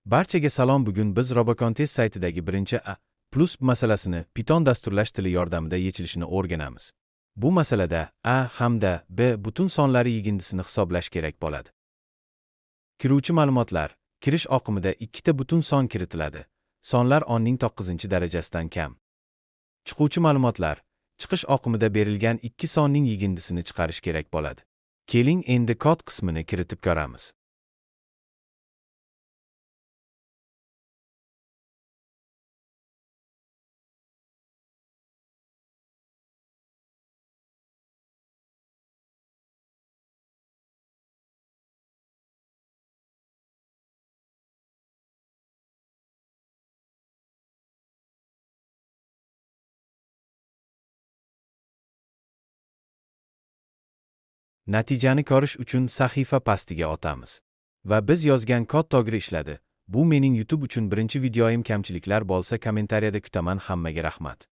Barchaga salom. Bugun biz RoboContest saytidagi birinchi A+ masalasini Python dasturlash tili yordamida yechilishini o'rganamiz. Bu masalada A hamda B butun sonlari yigindisini hisoblash kerak bo'ladi. Kiruvchi ma'lumotlar. Kirish oqimida ikkita butun son kiritiladi. Sonlar onning 9-darajasidan kam. Chiquvchi ma'lumotlar. Chiqish oqimida berilgan ikki sonning yigindisini chiqarish kerak bo'ladi. Keling endi kod qismini kiritib ko'ramiz. Natijani ko'rish uchun sahifa pastiga o'tamiz. Va biz yozgan kod to'g'ri ishladi. Bu mening YouTube uchun birinchi videoyim. Kamchiliklar bo'lsa kommentariyada kutaman. Hammaga rahmat.